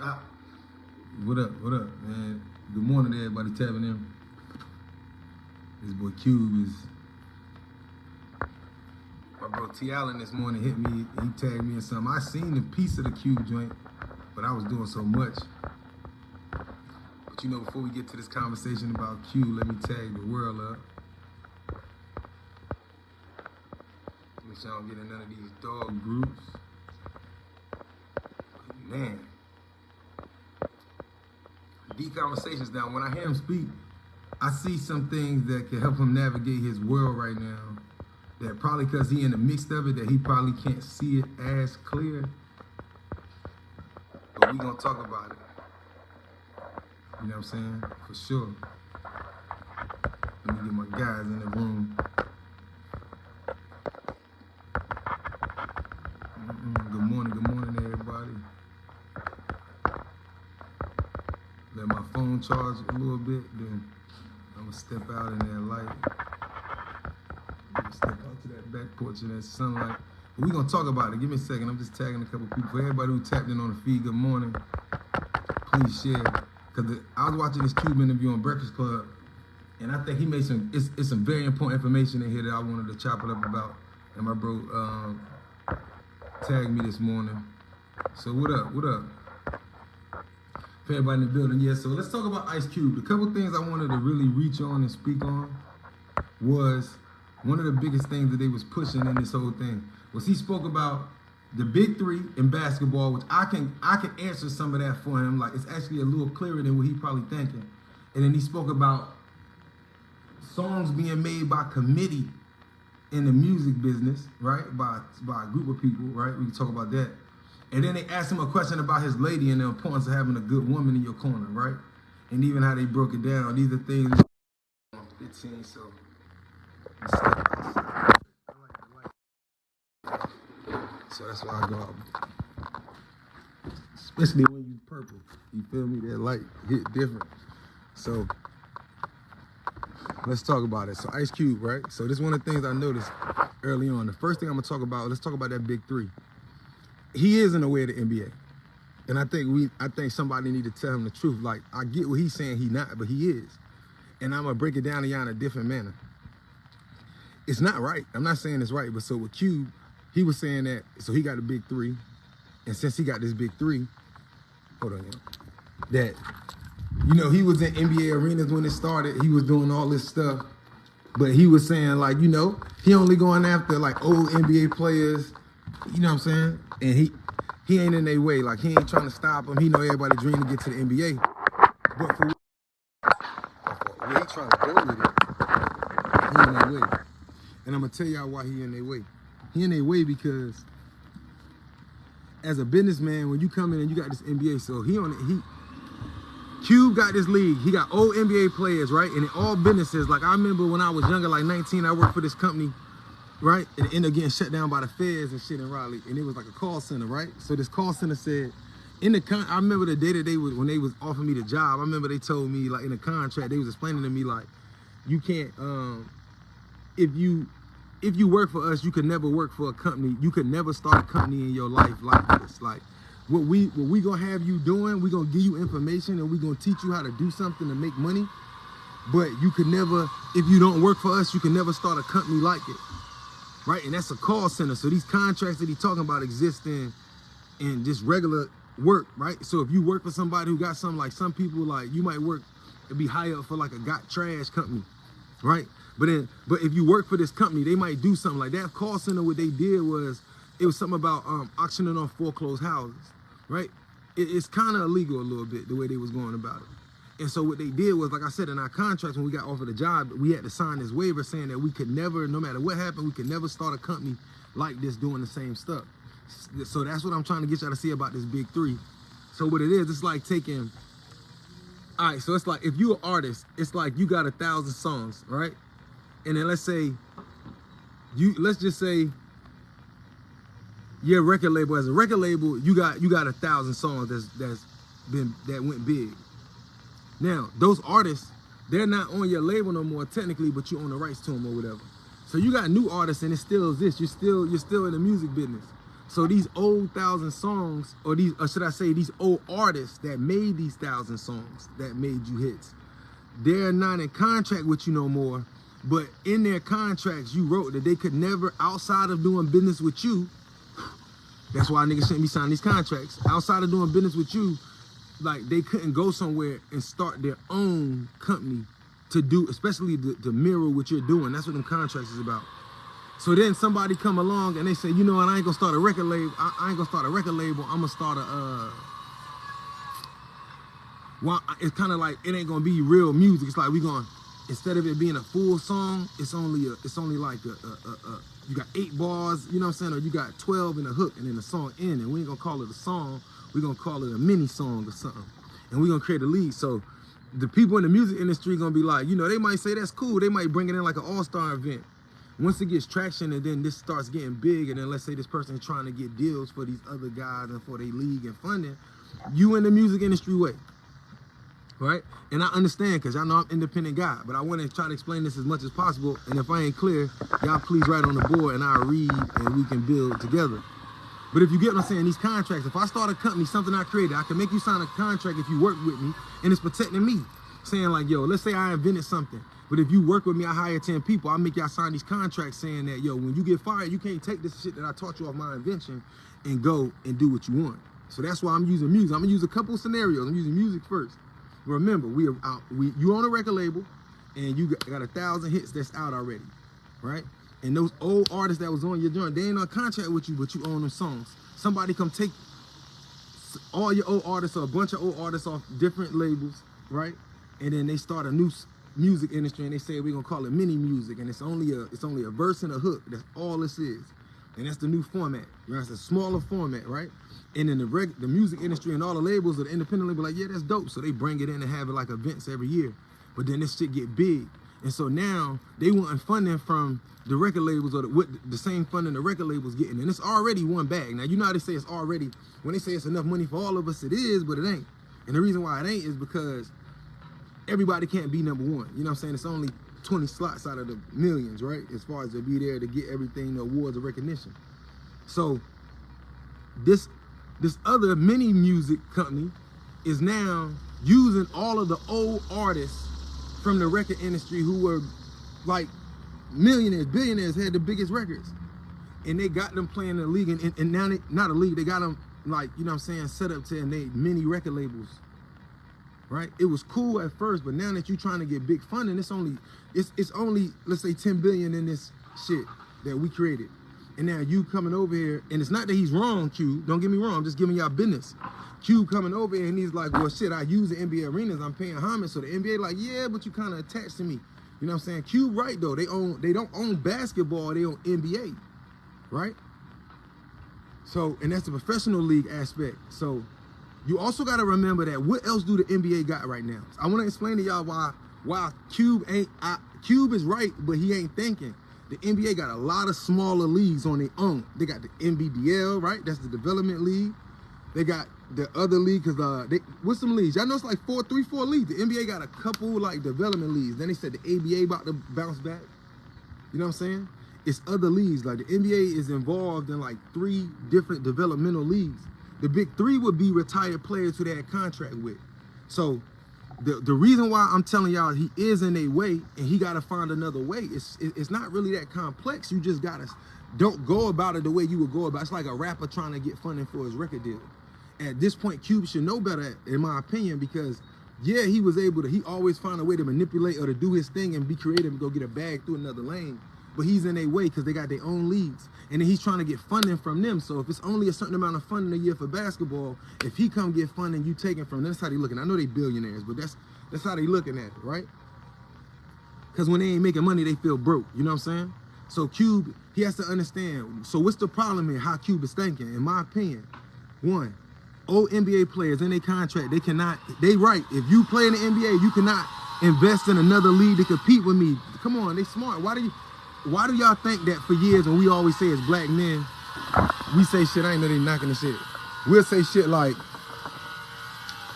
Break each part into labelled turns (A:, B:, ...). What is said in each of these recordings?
A: Ah, what up, man? Good morning to everybody tapping in. This boy Cube is, my bro T. Allen this morning hit me, he tagged me in something. I seen a piece of the Cube joint, but I was doing so much. But you know, before we get to this conversation about Cube, let me tag the world up. Make sure I don't get in none of these dog groups. Man. Deep conversations now. When I hear him speak, I see some things that can help him navigate his world right now. That probably because he in the midst of it, that he probably can't see it as clear. But we gonna talk about it. You know what I'm saying? For sure. Let me get my guys in the room. Good morning, everybody. Let my phone charge a little bit, then I'm gonna step out in that light. Step out to that back porch in that sunlight. But we gonna talk about it. Give me a second. I'm just tagging a couple people. For everybody who tapped in on the feed, good morning. Please share. Cause I was watching this Cube interview on Breakfast Club, and I think he made it's some very important information in here that I wanted to chop it up about. And my bro tagged me this morning. So what up? For everybody in the building, yeah, so let's talk about Ice Cube. A couple things I wanted to really reach on and speak on was one of the biggest things that they was pushing in this whole thing was he spoke about the big three in basketball, which I can answer some of that for him. Like, it's actually a little clearer than what he probably thinking. And then he spoke about songs being made by committee in the music business, right? By a group of people, right? We can talk about that. And then they asked him a question about his lady and the importance of having a good woman in your corner, right? And even how they broke it down. These are things 15, so so that's why I go out. Especially when you purple. You feel me? That light hit different. So let's talk about it. So Ice Cube, right? So this is one of the things I noticed early on. The first thing I'm gonna talk about, let's talk about that big three. He is in a way of the NBA. And I think somebody need to tell him the truth. Like, I get what he's saying he not, but he is. And I'm gonna break it down to y'all in a different manner. It's not right. I'm not saying it's right, but so with Cube, he was saying that, so he got a big three. And since he got this big three, hold on, y'all. That, you know, he was in NBA arenas when it started. He was doing all this stuff. But he was saying, like, you know, he only going after like old NBA players, you know what I'm saying? And he ain't in their way. Like, he ain't trying to stop them. He know everybody dream to get to the NBA. But for where he trying to go with it, he in their way. And I'm going to tell y'all why he in their way. He in their way because as a businessman, when you come in and you got this NBA, so Cube got this league. He got old NBA players, right? And in all businesses, like I remember when I was younger, like 19, I worked for this company, right? And it ended up getting shut down by the feds and shit in Raleigh. And it was like a call center, right? So this call center said, I remember the day that when they was offering me the job, I remember they told me, like, in the contract, they was explaining to me, like, you can't, if you work for us, you could never work for a company. You could never start a company in your life like this. Like, what we gonna have you doing, we gonna give you information and we gonna teach you how to do something to make money. But you could never, if you don't work for us, you can never start a company like it. Right? And that's a call center. So these contracts that he's talking about exist in just regular work, right? So if you work for somebody who got something, like some people, like, you might work and be hired for like a got trash company, right? But if you work for this company, they might do something like that. Call center, what they did was, it was something about auctioning off foreclosed houses, right? It's kind of illegal a little bit, the way they was going about it. And so what they did was, like I said, in our contracts, when we got offered a job, we had to sign this waiver saying that we could never, no matter what happened, we could never start a company like this doing the same stuff. So that's what I'm trying to get y'all to see about this big three. So what it is, it's like taking, all right, so it's like, if you're an artist, it's like you got 1,000 songs, right? And then let's just say your record label, as a record label, you got 1,000 songs that went big. Now, those artists, they're not on your label no more technically, but you own the rights to them or whatever. So you got new artists and it still exists. You're still in the music business. So these old 1,000 songs, or should I say these old artists that made these 1,000 songs that made you hits, they're not in contract with you no more, but in their contracts you wrote that they could never, outside of doing business with you, that's why niggas shouldn't be signing these contracts, outside of doing business with you, like they couldn't go somewhere and start their own company to do, especially to mirror what you're doing. That's what them contracts is about. So then somebody come along and they say, you know what, I ain't gonna start a record label. I ain't gonna start a record label. I'm gonna start well, it's kind of like it ain't gonna be real music. It's like we gonna, instead of it being a full song, it's only like you got 8 bars, you know what I'm saying, or you got 12 in a hook, and then the song end, and we ain't gonna call it a song. We gonna call it a mini song or something, and we gonna create a lead. So the people in the music industry gonna be like, you know, they might say that's cool. They might bring it in like an all-star event. Once it gets traction and then this starts getting big, and then let's say this person is trying to get deals for these other guys and for their league and funding, you in the music industry way, right? And I understand, because y'all know I'm an independent guy, but I want to try to explain this as much as possible. And if I ain't clear, y'all please write on the board and I'll read and we can build together. But if you get what I'm saying, these contracts, if I start a company, something I created, I can make you sign a contract if you work with me, and it's protecting me. Saying like, yo, let's say I invented something, but if you work with me, I hire 10 people, I make y'all sign these contracts saying that, yo, when you get fired, you can't take this shit that I taught you off my invention and go and do what you want. So that's why I'm using music. I'm gonna use a couple of scenarios. I'm using music first. Remember, you own a record label, and you got 1,000 hits that's out already, right? And those old artists that was on your joint, they ain't on contract with you, but you own them songs. Somebody come take all your old artists or a bunch of old artists off different labels, right? And then they start a new music industry, and they say we're gonna call it mini music, and it's only a verse and a hook. That's all this is, and that's the new format. Right? It's a smaller format, right? And then the music industry and all the labels or the independent label like, yeah, that's dope. So they bring it in and have it like events every year. But then this shit get big, and so now they want funding from the record labels, or the same funding the record labels getting, and it's already one bag. Now you know how they say it's already, when they say it's enough money for all of us, it is, but it ain't. And the reason why it ain't is because everybody can't be number one. You know what I'm saying? It's only 20 slots out of the millions, right? As far as to be there to get everything, the awards of recognition. So this other mini music company is now using all of the old artists from the record industry who were like millionaires, billionaires, had the biggest records. And they got them playing in the league, and now they, not a league, they got them like, you know what I'm saying, set up to, and they mini record labels. Right? It was cool at first, but now that you're trying to get big funding, it's only, let's say 10 billion in this shit that we created. And now you coming over here, and it's not that he's wrong, Cube, don't get me wrong, I'm just giving y'all business. Cube coming over here and he's like, well shit, I use the NBA arenas, I'm paying homage. So the NBA like, yeah, but you kind of attached to me. You know what I'm saying? Cube right though, they don't own basketball, they own NBA, right? So, and that's the professional league aspect. So you also got to remember that what else do the NBA got right now? I want to explain to y'all why Cube is right, but he ain't thinking. The NBA got a lot of smaller leagues on their own. They got the NBDL, right? That's the development league. They got the other league, because what's some leagues? Y'all know it's like 4 leagues. The NBA got a couple like development leagues. Then they said the ABA about to bounce back. You know what I'm saying? It's other leagues. Like the NBA is involved in like 3 different developmental leagues. The big 3 would be retired players who they had contract with. So the reason why I'm telling y'all he is in a way and he got to find another way, it's not really that complex. You just got to, don't go about it the way you would go about it. It's like a rapper trying to get funding for his record deal. At this point, Cube should know better, in my opinion, because yeah, he was able to, he always found a way to manipulate or to do his thing and be creative and go get a bag through another lane. But he's in a way because they got their own leagues. And then he's trying to get funding from them. So if it's only a certain amount of funding a year for basketball, if he come get funding, you taking from them, that's how they looking. I know they billionaires, but that's how they looking at it, right? Because when they ain't making money, they feel broke. You know what I'm saying? So Cube, he has to understand. So what's the problem here? How Cube is thinking, in my opinion. 1, old NBA players in their contract, they right. If you play in the NBA, you cannot invest in another league to compete with me. Come on, they smart. Why do y'all think that for years when we always say as black men, we say shit, I ain't know they knocking the shit. We'll say shit like,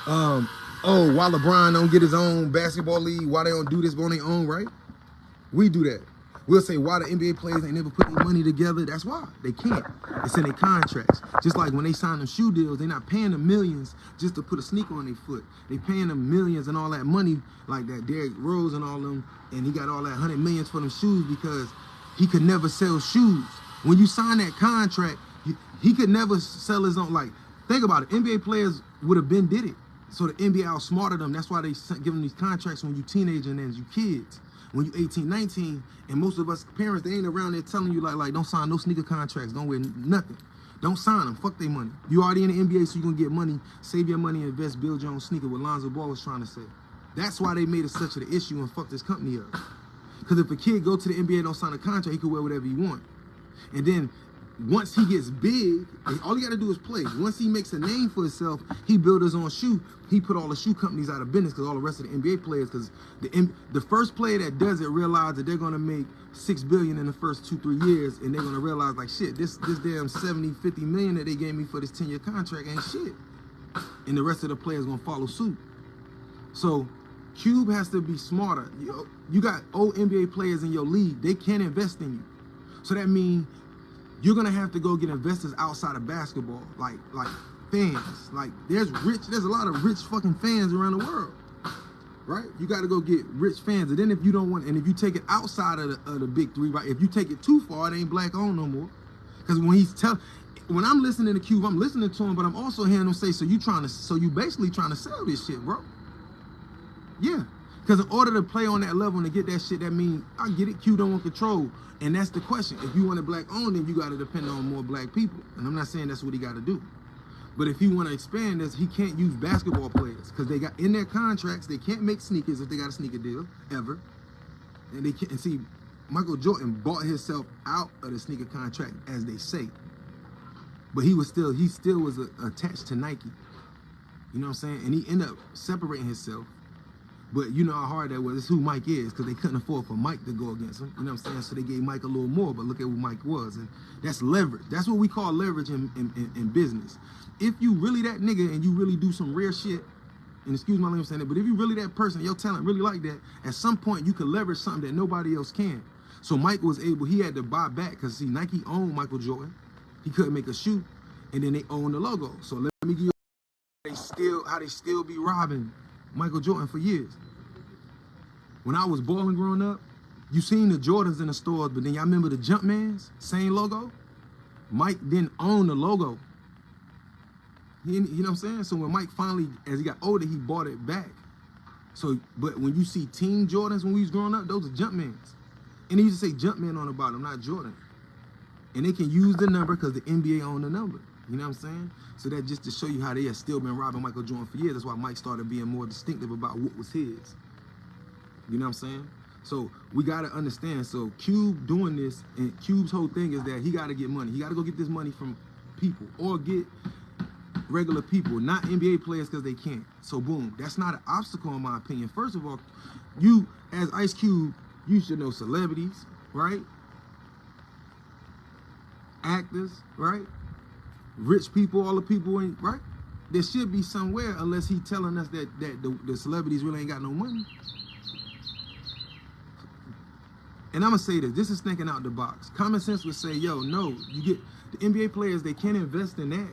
A: oh, why LeBron don't get his own basketball league, why they don't do this on their own, right? We do that. We'll say why the NBA players ain't never put their money together. That's why. They can't. It's in their contracts. Just like when they sign them shoe deals, they're not paying them millions just to put a sneaker on their foot. They paying them millions and all that money, like that Derrick Rose and all them, and he got all that 100 millions for them shoes because he could never sell shoes. When you sign that contract, he could never sell his own. Like, think about it. NBA players would have been did it. So the NBA outsmarted them. That's why they give them these contracts when you teenager and then you kids. When you 18, 19, and most of us parents, they ain't around there telling you like don't sign no sneaker contracts, don't wear nothing. Don't sign them, fuck their money. You already in the NBA, so you're gonna get money, save your money, invest, build your own sneaker, what Lonzo Ball was trying to say. That's why they made it such an issue and fucked this company up. Because if a kid go to the NBA and don't sign a contract, he can wear whatever he want. And then once he gets big, all he got to do is play. Once he makes a name for himself, he build his own shoe. He put all the shoe companies out of business because all the rest of the NBA players, because the first player that does it realize that they're going to make $6 billion in the first 2-3 years, and they're going to realize like, shit, this damn 70-50 million that they gave me for this 10-year contract ain't shit. And the rest of the players going to follow suit. So Cube has to be smarter. You got old NBA players in your league. They can't invest in you. So that means you're gonna have to go get investors outside of basketball, like fans. Like there's a lot of rich fucking fans around the world, right? You got to go get rich fans, and then if you don't want, and if you take it outside of the big three, right? If you take it too far, it ain't black owned no more. Because when I'm listening to Cube, I'm listening to him, but I'm also hearing him say, so you basically trying to sell this shit, bro? Yeah. Because in order to play on that level and to get that shit, that means, I get it, Q don't want control. And that's the question. If you want it black owned, then you got to depend on more black people. And I'm not saying that's what he got to do. But if he want to expand this, he can't use basketball players. Because they got in their contracts, they can't make sneakers if they got a sneaker deal, ever. And they can't, and see, Michael Jordan bought himself out of the sneaker contract, as they say. But he still was attached to Nike. You know what I'm saying? And he ended up separating himself. But you know how hard that was. It's who Mike is, because they couldn't afford for Mike to go against him. You know what I'm saying? So they gave Mike a little more, but look at what Mike was. And that's leverage. That's what we call leverage in business. If you really that nigga and you really do some rare shit, and excuse my language saying that, but if you really that person, your talent really like that, at some point you could leverage something that nobody else can. So Mike was able, he had to buy back, because see, Nike owned Michael Jordan. He couldn't make a shoe, and then they owned the logo. So let me give you how they still be robbing Michael Jordan for years. When I was balling growing up, you seen the Jordans in the stores, but then y'all remember the Jumpmans, same logo? Mike didn't own the logo. You know what I'm saying? So when Mike finally, as he got older, he bought it back. So, but when you see Team Jordans when we was growing up, those are Jumpmans. And they used to say Jumpman on the bottom, not Jordan. And they can use the number because the NBA owned the number. You know what I'm saying? So that just to show you how they have still been robbing Michael Jordan for years. That's why Mike started being more distinctive about what was his. You know what I'm saying? So we got to understand. So Cube doing this, and Cube's whole thing is that he got to get money. He got to go get this money from people or get regular people, not NBA players, because they can't. So boom, that's not an obstacle in my opinion. First of all, you as Ice Cube, you should know celebrities, right? Actors, right? Rich people, all the people, right? There should be somewhere, unless he telling us that the celebrities really ain't got no money. And I'm gonna say this is thinking out the box. Common sense would say, yo, no, you get the NBA players, they can't invest in that.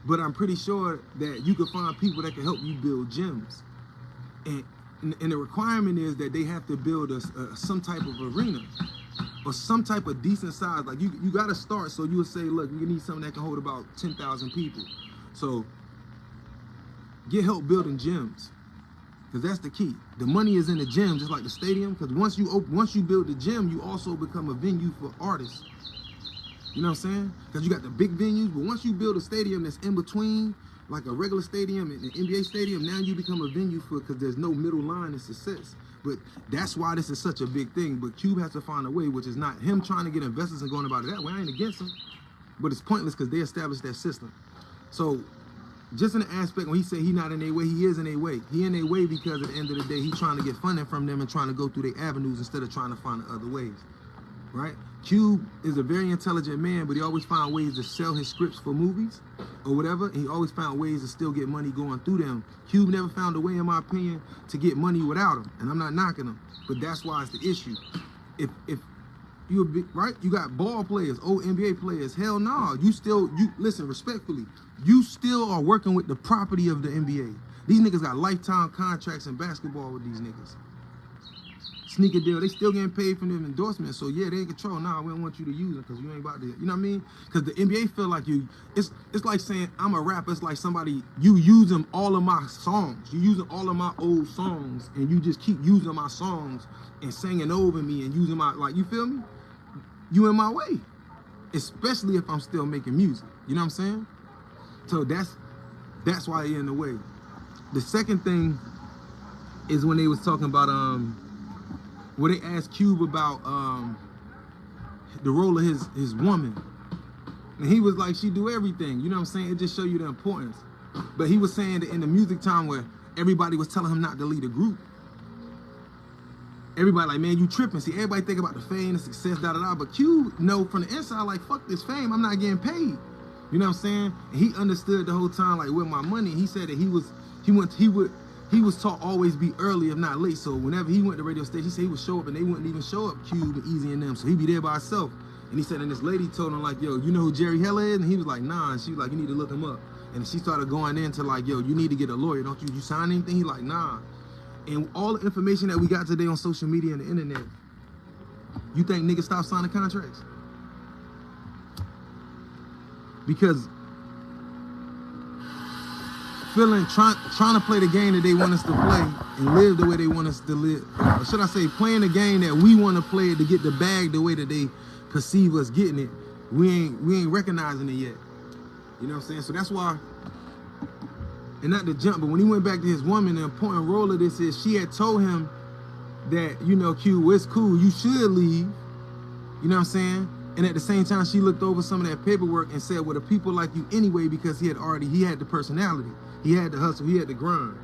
A: But I'm pretty sure that you can find people that can help you build gyms. And the requirement is that they have to build some type of arena or some type of decent size. Like you gotta start, so you would say, look, you need something that can hold about 10,000 people. So get help building gyms. Because that's the key. The money is in the gym, just like the stadium. Because once you build the gym, you also become a venue for artists. You know what I'm saying? Because you got the big venues, but once you build a stadium that's in between, like a regular stadium and an NBA stadium, now you become a venue for, because there's no middle line in success. But that's why this is such a big thing. But Cube has to find a way, which is not him trying to get investors and going about it that way. I ain't against him. But it's pointless because they established that system. So just in the aspect when he said he not in their way, he is in their way. He in their way because at the end of the day, he trying to get funding from them and trying to go through their avenues instead of trying to find other ways, right? Cube is a very intelligent man, but he always found ways to sell his scripts for movies or whatever. And he always found ways to still get money going through them. Cube never found a way, in my opinion, to get money without him. And I'm not knocking him, but that's why it's the issue. if you would be right, you got ball players, old NBA players. Hell no, you listen respectfully. You still are working with the property of the NBA. These niggas got lifetime contracts in basketball with these niggas. Sneaker deal, they still getting paid from them endorsements. So yeah, they in control. Nah, we don't want you to use them because you ain't about to, you know what I mean? Because the NBA feel like it's like saying I'm a rapper. It's like somebody, you using all of my songs. You using all of my old songs and you just keep using my songs and singing over me and using my, like, you feel me? You in my way. Especially if I'm still making music. You know what I'm saying? So that's why you're in the way. The second thing is when they was talking about where they asked Cube about the role of his woman. And he was like, she do everything. You know what I'm saying? It just show you the importance. But he was saying that in the music time where everybody was telling him not to lead a group. Everybody like, man, you tripping. See, everybody think about the fame, the success, da-da-da. But Cube know from the inside, like, fuck this fame. I'm not getting paid. You know what I'm saying? And he understood the whole time, like, with my money. He said that he was taught always be early if not late. So whenever he went to radio station, he said he would show up and they wouldn't even show up, Cube and Easy and them. So he'd be there by himself. And he said, and this lady told him like, yo, you know who Jerry Heller is? And he was like, nah. And she was like, you need to look him up. And she started going into like, yo, you need to get a lawyer. Don't you sign anything? He like, nah. And all the information that we got today on social media and the internet, you think niggas stop signing contracts? Because trying to play the game that they want us to play and live the way they want us to live. Or should I say, playing the game that we want to play to get the bag the way that they perceive us getting it. We ain't recognizing it yet. You know what I'm saying? So that's why, and not to jump, but when he went back to his woman, the important role of this is she had told him that, you know, Q, it's cool, you should leave. You know what I'm saying? And at the same time, she looked over some of that paperwork and said, well, the people like you anyway, because he had the personality. He had the hustle, he had the grind,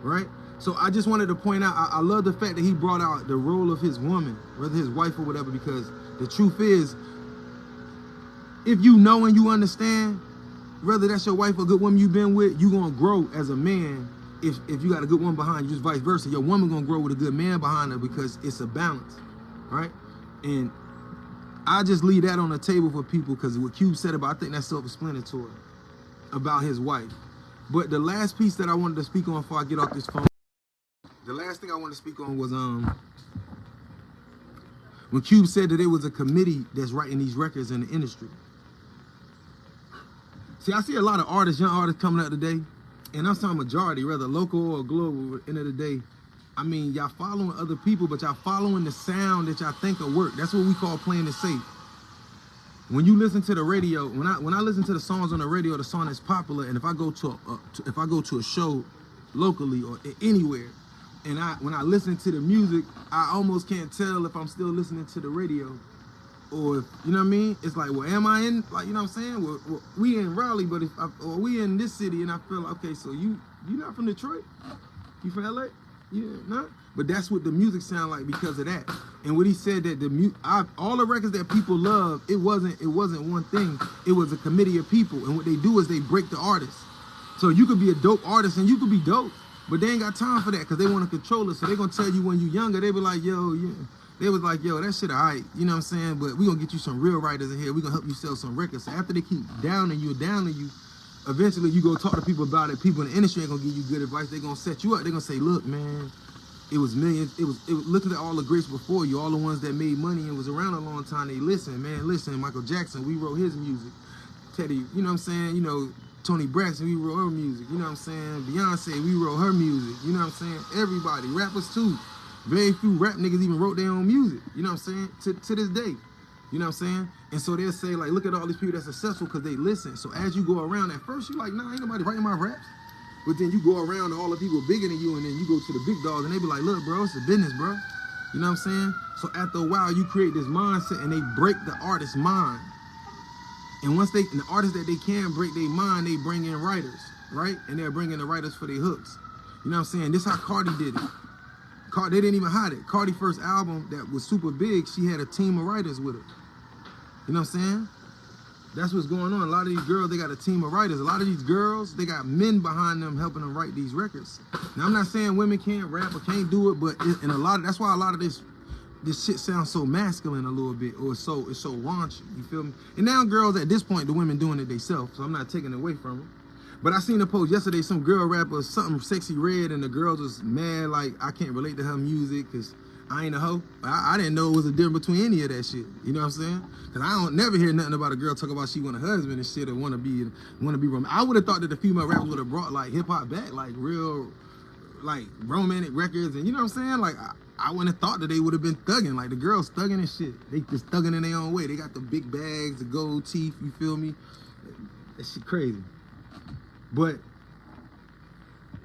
A: right? So I just wanted to point out, I love the fact that he brought out the role of his woman, whether his wife or whatever, because the truth is, if you know and you understand, whether that's your wife or good woman you've been with, you're gonna grow as a man if you got a good woman behind you, just vice versa. Your woman gonna grow with a good man behind her because it's a balance, right? And I just leave that on the table for people because what Cube said about, I think that's self-explanatory about his wife. But the last piece that I wanted to speak on before I get off this phone, the last thing I wanted to speak on was when Cube said that it was a committee that's writing these records in the industry. See, I see a lot of artists, young artists coming up today, and I'm talking majority, whether local or global, at the end of the day, I mean, y'all following other people, but y'all following the sound that y'all think will work. That's what we call playing it safe. When you listen to the radio, when I listen to the songs on the radio, the song that's popular, and if I go to a show locally or anywhere, and when I listen to the music, I almost can't tell if I'm still listening to the radio, or if, you know what I mean? It's like, well, am I in, like, you know what I'm saying? Well, we in Raleigh, but or we in this city, and I feel like, okay, so you not from Detroit? You from LA? Yeah, not. But that's what the music sound like because of that. And what he said that all the records that people love, it wasn't one thing. It was a committee of people, and what they do is they break the artist. So you could be a dope artist and you could be dope, but they ain't got time for that because they want to control it. So they gonna tell you when you younger, they be like, yo, yeah. They was like, yo, that shit all right, you know what I'm saying? But we gonna get you some real writers in here. We gonna help you sell some records. So after they keep downing you, eventually you go talk to people about it. People in the industry ain't gonna give you good advice. They gonna set you up. They gonna say, look, man, it was millions. It was looking at all the greats before you, all the ones that made money and was around a long time. They listen, Michael Jackson, we wrote his music. Teddy, you know what I'm saying? You know, Tony Braxton, we wrote her music. You know what I'm saying? Beyonce, we wrote her music. You know what I'm saying? Everybody, rappers too. Very few rap niggas even wrote their own music. You know what I'm saying? To this day. You know what I'm saying? And so they'll say, like, look at all these people that's successful because they listen. So as you go around, at first you're like, nah, ain't nobody writing my raps. But then you go around to all the people bigger than you, and then you go to the big dogs, and they be like, look, bro, it's a business, bro. You know what I'm saying? So after a while, you create this mindset, and they break the artist's mind. And once the artists that they can break their mind, they bring in writers, right? And they're bringing the writers for their hooks. You know what I'm saying? This is how Cardi did it. They didn't even hide it. Cardi's first album that was super big, she had a team of writers with her. You know what I'm saying? That's what's going on. A lot of these girls, they got a team of writers. A lot of these girls, they got men behind them helping them write these records. Now, I'm not saying women can't rap or can't do it, but that's why a lot of this this shit sounds so masculine a little bit, or it's so raunchy. You feel me? And now girls at this point, the women doing it themselves, so I'm not taking it away from them. But I seen a post yesterday, some girl rapper, something Sexy Red, and the girls was mad like I can't relate to her music because I ain't a hoe. I didn't know it was a difference between any of that shit. You know what I'm saying? Because I don't never hear nothing about a girl talk about she want a husband and shit or want to be romantic. I would have thought that the female rappers would have brought like hip hop back, like real, like romantic records, and you know what I'm saying? Like I wouldn't have thought that they would have been thugging. Like the girls thugging and shit. They just thugging in their own way. They got the big bags, the gold teeth. You feel me? That shit crazy. But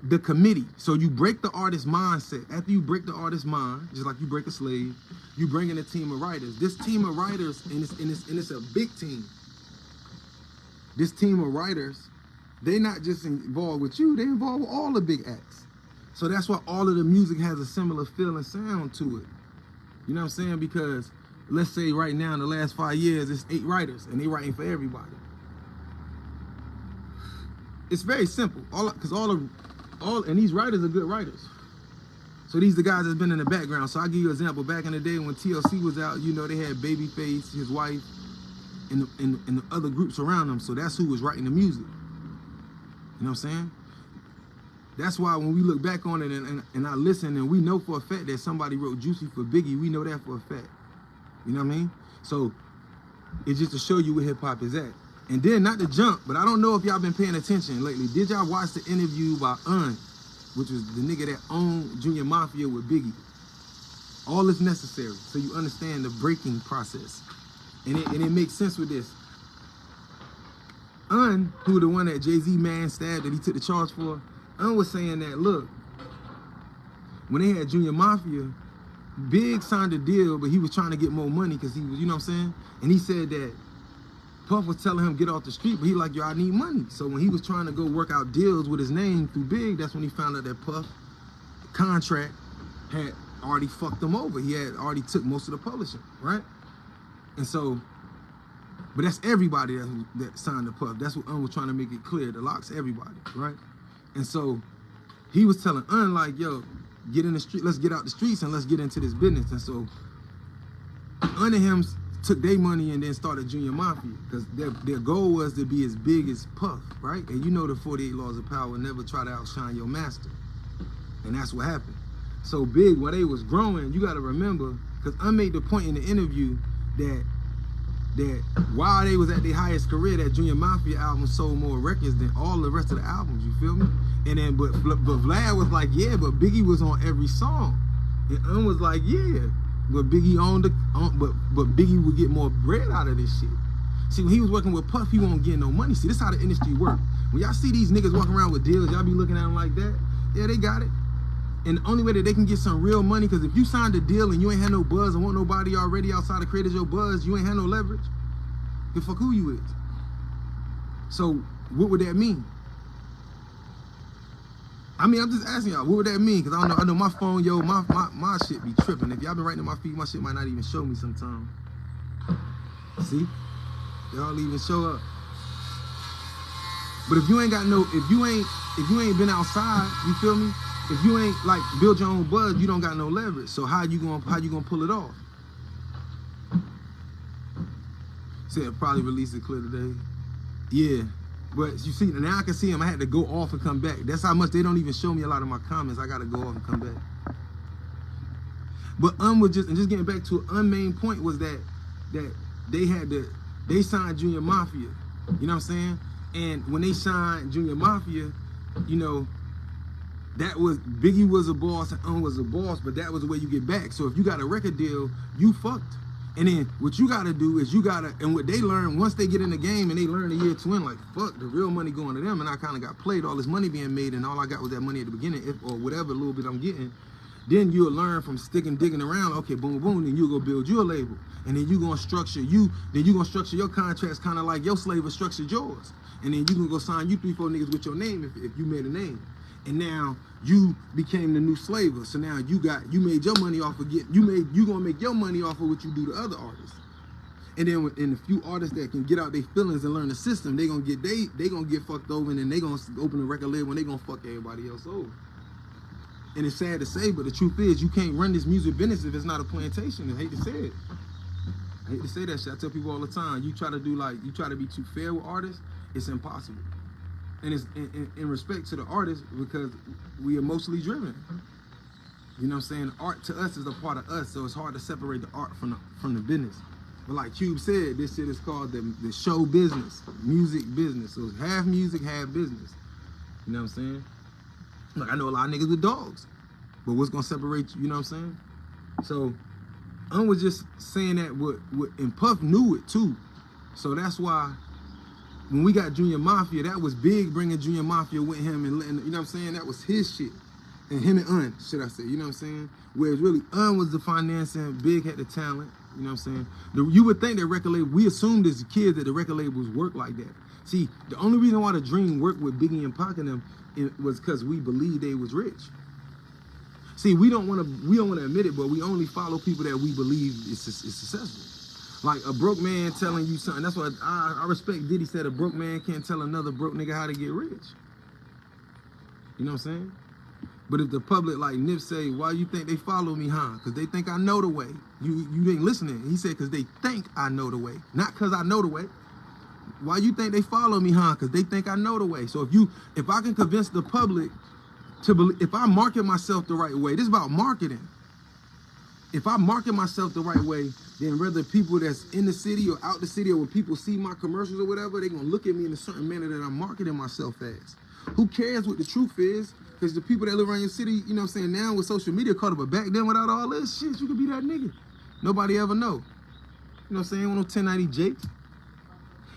A: the committee, so you break the artist's mindset. After you break the artist's mind, just like you break a slave, you bring in a team of writers. This team of writers, and it's a big team. This team of writers, they not just involved with you, they involved with all the big acts. So that's why all of the music has a similar feel and sound to it. You know what I'm saying? Because let's say right now in the last 5 years, it's 8 writers, and they writing for everybody. It's very simple, and these writers are good writers. So these are the guys that's been in the background. So I'll give you an example. Back in the day when TLC was out, you know, they had Babyface, his wife, and the other groups around them. So that's who was writing the music. You know what I'm saying? That's why when we look back on it and I listen, and we know for a fact that somebody wrote Juicy for Biggie, we know that for a fact. You know what I mean? So it's just to show you where hip hop is at. And then, not to jump, but I don't know if y'all been paying attention lately. Did y'all watch the interview by which was the nigga that owned Junior Mafia with Biggie? All is necessary, so you understand the breaking process. And it makes sense with this. Who the one that Jay-Z man stabbed that he took the charge for, was saying that, look, when they had Junior Mafia, Big signed a deal, but he was trying to get more money because he was, you know what I'm saying? And he said that Puff was telling him get off the street, but he like, yo, I need money. So when he was trying to go work out deals with his name through Big, that's when he found out that Puff contract had already fucked him over. He had already took most of the publishing, right? And so, but that's everybody that signed the Puff. That's what was trying to make it clear. The Locks, everybody, right? And so he was telling like, yo, get in the street, let's get out the streets and let's get into this business. And so and him took their money and then started Junior Mafia because their goal was to be as big as Puff, right? And you know the 48 laws of power, never try to outshine your master. And that's what happened. So Big, while they was growing, you got to remember, because I made the point in the interview that while they was at their highest career, that Junior Mafia album sold more records than all the rest of the albums, you feel me? And then, but Vlad was like, yeah, but Biggie was on every song. And was like, yeah. But Biggie but Biggie would get more bread out of this shit. See, when he was working with Puff, he won't get no money. See, this is how the industry work. When y'all see these niggas walking around with deals, y'all be looking at them like that. Yeah, they got it. And the only way that they can get some real money, because if you signed a deal and you ain't had no buzz and want nobody already outside of creators your buzz, you ain't had no leverage. The fuck who you is? So what would that mean? I mean, I'm just asking y'all, what would that mean? Because I know my phone, yo, my shit be tripping. If y'all been writing in my feed, my shit might not even show me sometimes. See? Y'all even show up. But if you ain't got no, if you ain't been outside, you feel me? If you ain't like build your own buzz, you don't got no leverage. So how you gonna pull it off? Said probably release it clear today. Yeah. But you see, now I can see him. I had to go off and come back. That's how much they don't even show me a lot of my comments. I gotta go off and come back. But was just getting back to an main point was that they signed Junior Mafia. You know what I'm saying? And when they signed Junior Mafia, you know, that was Biggie was a boss and was a boss, but that was the way you get back. So if you got a record deal, you fucked. And then what you gotta do is and what they learn once they get in the game and they learn a year to win, like, fuck, the real money going to them, and I kind of got played, all this money being made, and all I got was that money at the beginning, or whatever little bit I'm getting. Then you'll learn from digging around, okay, boom, boom, then you'll go build your label. And then you're gonna structure your contracts kind of like your slave structured yours. And then you can go sign you 3-4 niggas with your name if you made a name. And now you became the new slaver. So now you made your money off of you gonna make your money off of what you do to other artists. And then in a few artists that can get out their feelings and learn the system, they gonna get fucked over, and then they gonna open a record label and they gonna fuck everybody else over. And it's sad to say, but the truth is you can't run this music business if it's not a plantation. I hate to say it. I hate to say that shit. I tell people all the time, you try to be too fair with artists, it's impossible. And it's in respect to the artists, because we emotionally driven. You know what I'm saying? Art to us is a part of us, so it's hard to separate the art from the business. But like Cube said, this shit is called the show business, music business. So it's half music, half business. You know what I'm saying? Like, I know a lot of niggas with dogs, but what's gonna separate you know what I'm saying? So I was just saying that and Puff knew it too. So that's why when we got Junior Mafia, that was big, bringing Junior Mafia with him and letting, you know what I'm saying? That was his shit. And him and should I say, you know what I'm saying? Whereas really was the financing, Big had the talent, you know what I'm saying? You would think that record label, we assumed as kids that the record labels work like that. See, the only reason why the Dream worked with Biggie and Pac and them was because we believed they was rich. See, we don't want to admit it, but we only follow people that we believe is successful. Like a broke man telling you something. That's why I respect Diddy said a broke man can't tell another broke nigga how to get rich. You know what I'm saying? But if the public, like Nip say, why you think they follow me, huh? Because they think I know the way. You ain't listening. He said, because they think I know the way. Not because I know the way. Why you think they follow me, huh? Because they think I know the way. So if I can convince the public to believe, if I market myself the right way, this is about marketing. If I market myself the right way, then whether people that's in the city or out the city, or when people see my commercials or whatever, they're going to look at me in a certain manner that I'm marketing myself as. Who cares what the truth is? Because the people that live around your city, you know what I'm saying, now with social media caught up, but back then without all this shit, you could be that nigga. Nobody ever know. You know what I'm saying? On no 1090 Jakes.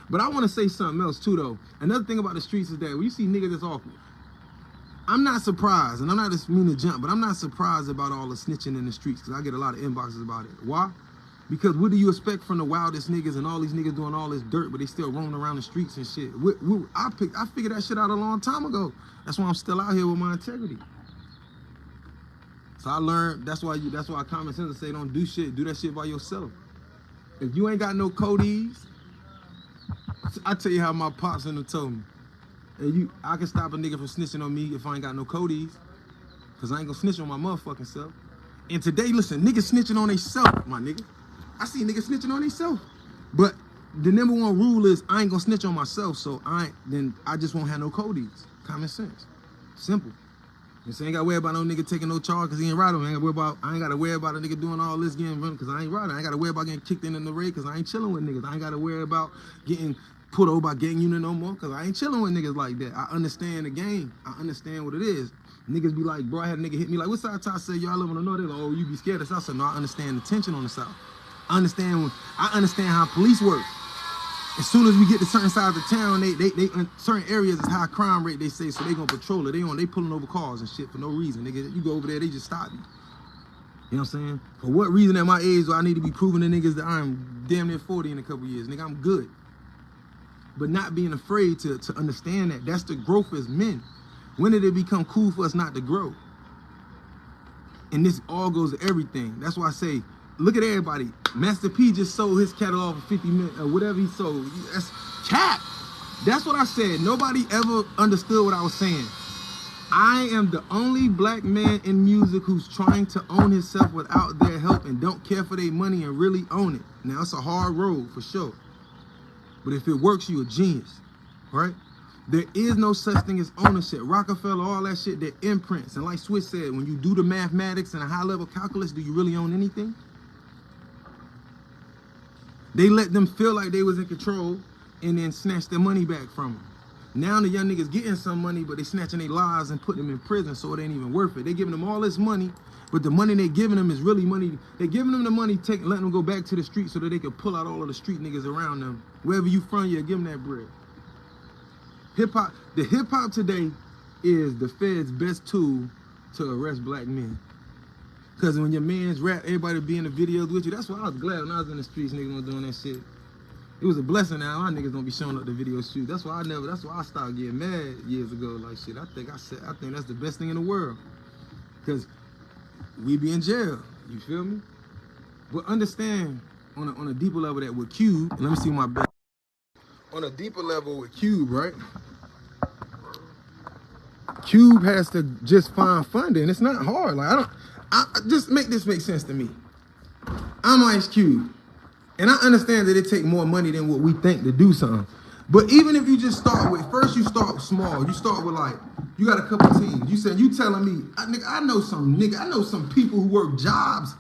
A: But I want to say something else too, though. Another thing about the streets is that when you see niggas that's awful, I'm not surprised, and I'm not just mean to jump, but I'm not surprised about all the snitching in the streets, because I get a lot of inboxes about it. Why? Because what do you expect from the wildest niggas and all these niggas doing all this dirt, but they still roaming around the streets and shit? I figured that shit out a long time ago. That's why I'm still out here with my integrity. So I learned, that's why common sense say don't do shit, do that shit by yourself. If you ain't got no codes, I tell you how my pops and them told me. And I can stop a nigga from snitching on me if I ain't got no codes, because I ain't gonna snitch on my motherfucking self. And today, listen, niggas snitching on themselves, my nigga. I see niggas snitching on themselves. But the number one rule is I ain't gonna snitch on myself, so then I just won't have no codes. Common sense. Simple. You see, I ain't gotta worry about no nigga taking no charge because he ain't right on me. I ain't gotta worry about a nigga doing all this getting run because I ain't right. I ain't gotta worry about getting kicked in the raid because I ain't chilling with niggas. I ain't gotta worry about getting put over by gang unit no more because I ain't chilling with niggas like that. I understand the game. I understand what it is. Niggas be like, bro, I had a nigga hit me like, what side Ty say y'all live on the north? They're like, oh, you be scared of the south. So no, I understand the tension on the south. I understand how police work. As soon as we get to certain sides of town, they certain areas is high crime rate, they say, so they gonna patrol it. They pulling over cars and shit for no reason. Nigga, you go over there, they just stop you. You know what I'm saying? For what reason at my age do I need to be proving to niggas that I'm damn near 40 in a couple years? Nigga, I'm good. But not being afraid to understand that. That's the growth as men. When did it become cool for us not to grow? And this all goes to everything. That's why I say, look at everybody. Master P just sold his catalog for 50 million, or whatever he sold. That's cap. That's what I said. Nobody ever understood what I was saying. I am the only black man in music who's trying to own himself without their help and don't care for their money and really own it. Now, it's a hard road for sure. But if it works, you're a genius, right? There is no such thing as ownership. Rockefeller, all that shit, they're imprints. And like Switch said, when you do the mathematics and a high-level calculus, do you really own anything? They let them feel like they was in control and then snatch their money back from them. Now the young niggas getting some money, but they snatching their lives and putting them in prison, so it ain't even worth it. They giving them all this money, but the money they giving them is really money. They giving them the money, letting them go back to the street so that they can pull out all of the street niggas around them. Wherever you from, yeah, give them that bread. Hip-hop, the hip-hop today is the Fed's best tool to arrest black men. Because when your man's rap, everybody be in the videos with you. That's why I was glad when I was in the streets, niggas was doing that shit. It was a blessing now. My niggas don't be showing up the video shoot. That's why I started getting mad years ago. Like shit, I think that's the best thing in the world. Because we be in jail. You feel me? But understand on a deeper level that with Cube, and let me see my back. On a deeper level with Cube, right? Cube has to just find funding. It's not hard. Like I just make this make sense to me. I'm Ice Cube, and I understand that it take more money than what we think to do something. But even if you just start with, first you start small. You start with like, you got a couple teams. You telling me, I know some people who work jobs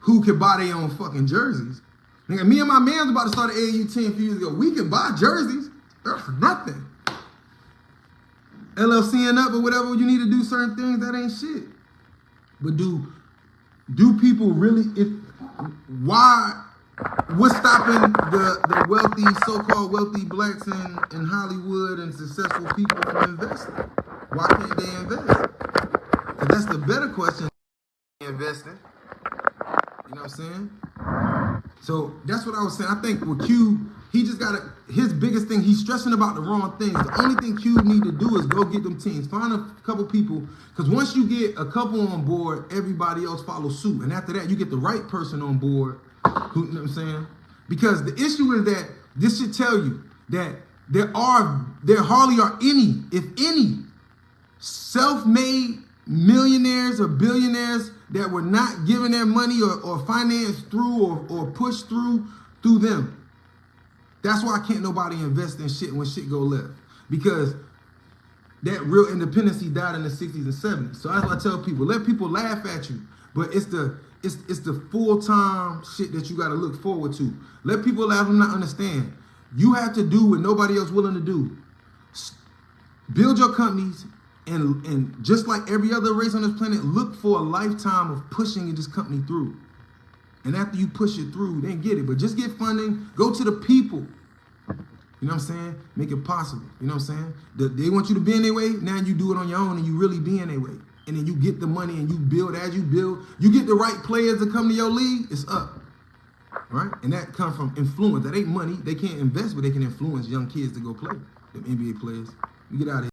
A: who can buy their own fucking jerseys. Nigga, me and my man was about to start an AAU team a few years ago. We can buy jerseys. They're for nothing. LLCing up or whatever you need to do certain things, that ain't shit. But do people really, what's stopping the wealthy, so-called wealthy blacks in Hollywood and successful people from investing? Why can't they invest? Because that's the better question. Investing. You know what I'm saying? So that's what I was saying. I think with Cube, he just got his biggest thing, he's stressing about the wrong things. The only thing Cube need to do is go get them teams. Find a couple people, because once you get a couple on board, everybody else follows suit. And after that, you get the right person on board. You know what I'm saying? Because the issue is that this should tell you that there hardly are any, if any, self-made millionaires or billionaires that were not given their money or financed through or pushed through them. That's why can't nobody invest in shit when shit go left. Because that real independency died in the 60s and 70s. So that's what I tell people. Let people laugh at you. But it's the full-time shit that you got to look forward to. Let people laugh and not understand. You have to do what nobody else willing to do. Build your companies, and just like every other race on this planet, look for a lifetime of pushing this company through. And after you push it through, then get it. But just get funding. Go to the people. You know what I'm saying? Make it possible. You know what I'm saying? They want you to be in their way. Now you do it on your own and you really be in their way. And then you get the money and you build as you build. You get the right players to come to your league, it's up. Right? And that comes from influence. That ain't money. They can't invest, but they can influence young kids to go play. Them NBA players. You get out of here.